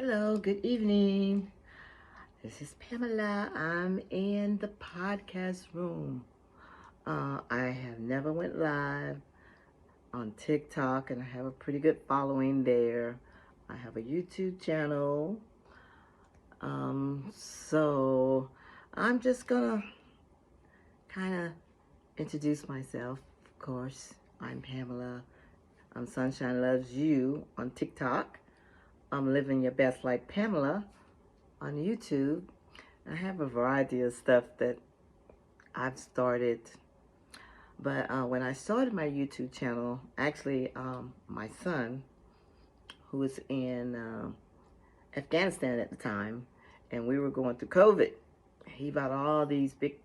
Hello, good evening. This is Pamela. I'm in the podcast room. I have never went live on TikTok, and I have a pretty good following there. I have a YouTube channel. So I'm just gonna kind of introduce myself. Of course, I'm Pamela. I'm Sunshine Loves You on TikTok. I'm Living Your Best Life Pamela on YouTube. I have a variety of stuff that I've started, but when I started my YouTube channel, actually, my son, who was in Afghanistan at the time, and we were going through COVID, he bought all these big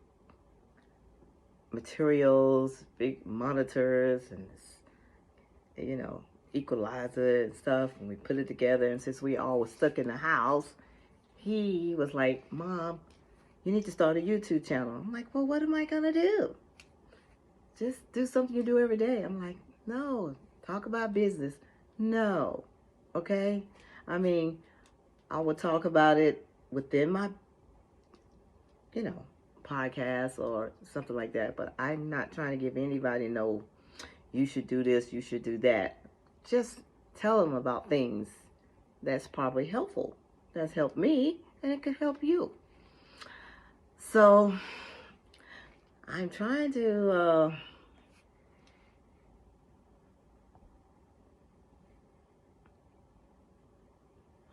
materials, big monitors, and equalizer and stuff, and we put it together. And since we all were stuck in the house, he was like, "Mom, you need to start a YouTube channel." I'm like, "Well, what am I gonna do? Just do something you do every day." I'm like, "No, talk about business." No, okay? I mean, I would talk about it within my, you know, podcast or something like that, but I'm not trying to give anybody no, you should do this, you should do that. Just tell them about things that's probably helpful. That's helped me, and it could help you. So I'm trying to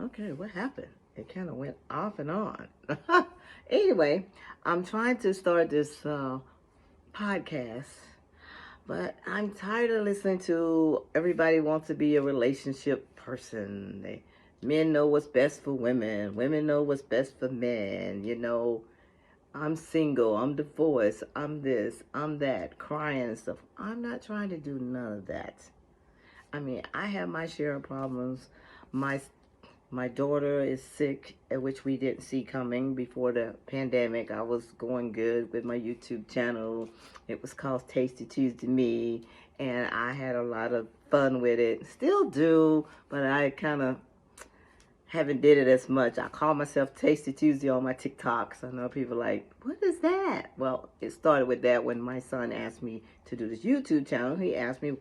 okay, what happened? It kind of went off and on. Anyway, I'm trying to start this podcast, but I'm tired of listening to everybody wants to be a relationship person. Men know what's best for women. Women know what's best for men. I'm single. I'm divorced. I'm this. I'm that. Crying and stuff. I'm not trying to do none of that. I mean, I have my share of problems. My my daughter is sick, which we didn't see coming before the pandemic. I was going good with my YouTube channel. It was called Tasty Tuesday Me, and I had a lot of fun with it. Still do, but I kind of haven't did it as much. I call myself Tasty Tuesday on my TikToks. I know people are like, "What is that?" Well, it started with that when my son asked me to do this YouTube channel. He asked me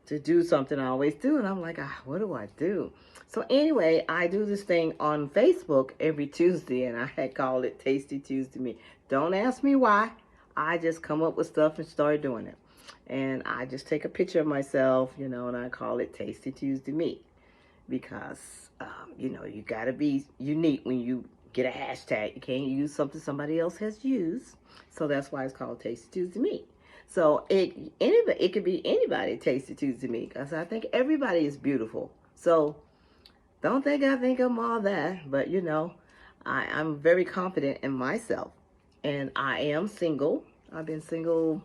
to do something I always do, and I'm like, what do I do? So anyway, I do this thing on Facebook every Tuesday, and I had called it Tasty Tuesday Me. Don't ask me why. I just come up with stuff and start doing it. And I just take a picture of myself, and I call it Tasty Tuesday Me. Because, you got to be unique when you get a hashtag. You can't use something somebody else has used. So that's why it's called Tasty Tuesday Me. So it could be anybody Tasty Tuesday Me, because I think everybody is beautiful. So don't think I think I'm all that, but I'm very confident in myself. And I am single. I've been single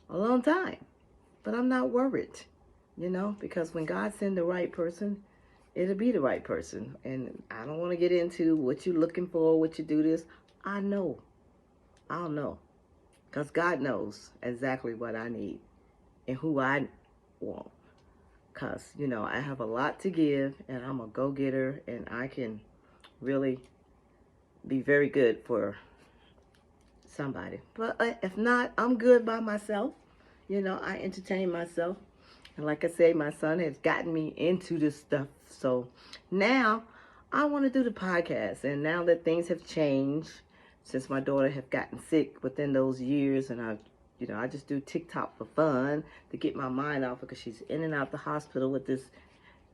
a long time, but I'm not worried, because when God sends the right person, it'll be the right person. And I don't want to get into what you're looking for, what you do this. I'll know. Because God knows exactly what I need and who I want. Because, I have a lot to give, and I'm a go-getter, and I can really be very good for somebody. But if not, I'm good by myself. I entertain myself. And like I say, my son has gotten me into this stuff. So now I want to do the podcast. And now that things have changed, since my daughter have gotten sick within those years, and I just do TikTok for fun to get my mind off, because she's in and out the hospital with this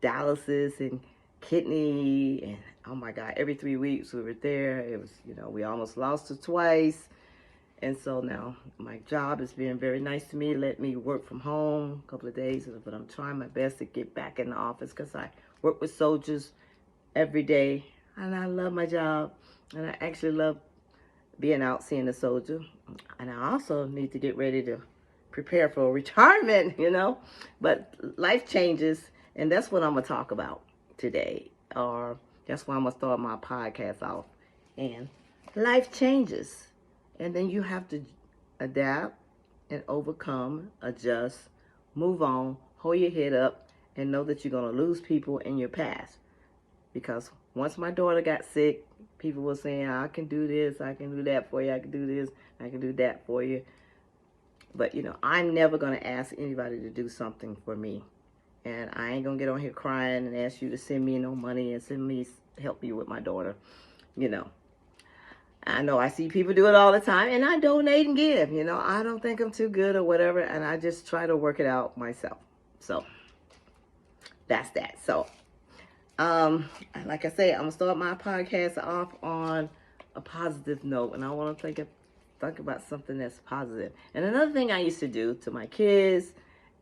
dialysis and kidney, and oh my God, every 3 weeks we were there. It was, we almost lost her twice. And so now my job is being very nice to me. Let me work from home a couple of days, but I'm trying my best to get back in the office, because I work with soldiers every day, and I love my job, and I actually love being out seeing a soldier. And I also need to get ready to prepare for retirement, But life changes, and that's what I'm going to talk about today. Or that's why I'm going to start my podcast off. And life changes. And then you have to adapt and overcome, adjust, move on, hold your head up, and know that you're going to lose people in your past. Because once my daughter got sick, people were saying, I can do this, I can do that for you, I can do this, I can do that for you. But, you know, I'm never going to ask anybody to do something for me. And I ain't going to get on here crying and ask you to send me no money and send me help me with my daughter. You know, I see people do it all the time, and I donate and give. You know, I don't think I'm too good or whatever, and I just try to work it out myself. So, that's that. So, like I say, I'm going to start my podcast off on a positive note, and I want to think about something that's positive. And another thing I used to do to my kids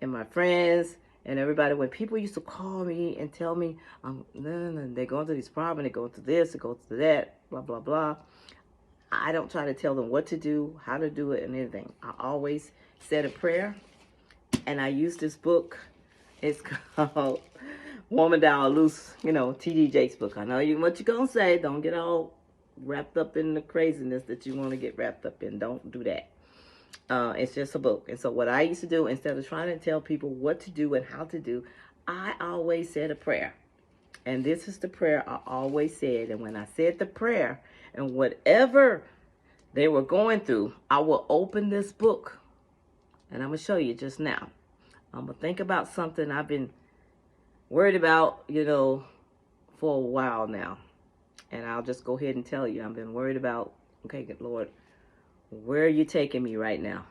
and my friends and everybody, when people used to call me and tell me, they're going through these problems, they're going through this, they're going through that, blah, blah, blah. I don't try to tell them what to do, how to do it, and anything. I always said a prayer, and I use this book. It's called Woman Down Loose, you know, T.D. Jakes' book. I know what you're going to say. Don't get all wrapped up in the craziness that you want to get wrapped up in. Don't do that. It's just a book. And so what I used to do, instead of trying to tell people what to do and how to do, I always said a prayer. And this is the prayer I always said. And when I said the prayer, and whatever they were going through, I will open this book. And I'm going to show you just now. I'm going to think about something I've been worried about, you know, for a while now. And I'll just go ahead and tell you, I've been worried about, okay, good Lord, where are you taking me right now?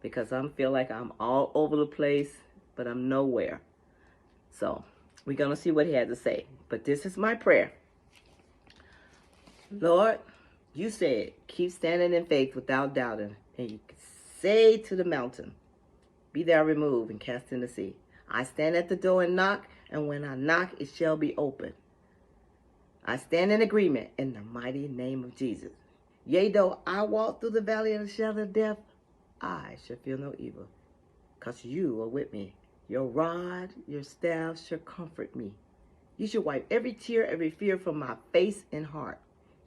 Because I feel like I'm all over the place, but I'm nowhere. So we're going to see what he had to say. But this is my prayer. Lord, you said, keep standing in faith without doubting. And you say to the mountain, be thou removed and cast in the sea. I stand at the door and knock, and when I knock, it shall be open. I stand in agreement in the mighty name of Jesus. Yea, though I walk through the valley of the shadow of death, I shall feel no evil, because you are with me. Your rod, your staff shall comfort me. You shall wipe every tear, every fear from my face and heart.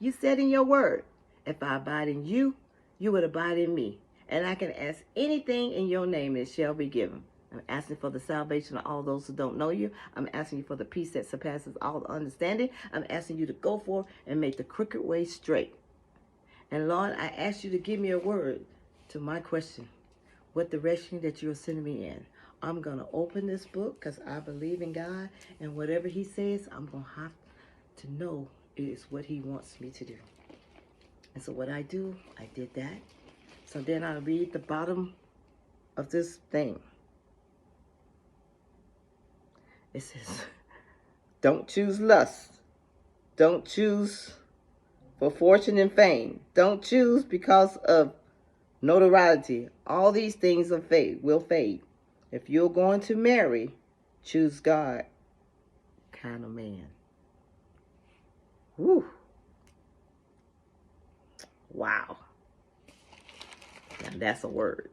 You said in your word, if I abide in you, you would abide in me. And I can ask anything in your name, and it shall be given. I'm asking for the salvation of all those who don't know you. I'm asking you for the peace that surpasses all understanding. I'm asking you to go forth and make the crooked way straight. And Lord, I ask you to give me a word to my question. What direction that you're sending me in. I'm going to open this book because I believe in God. And whatever he says, I'm going to have to know it is what he wants me to do. And so what I do, I did that. So then I read the bottom of this thing. It says, don't choose lust. Don't choose for fortune and fame. Don't choose because of notoriety. All these things will fade. If you're going to marry, choose God kind of man. Whew. Wow. Now that's a word.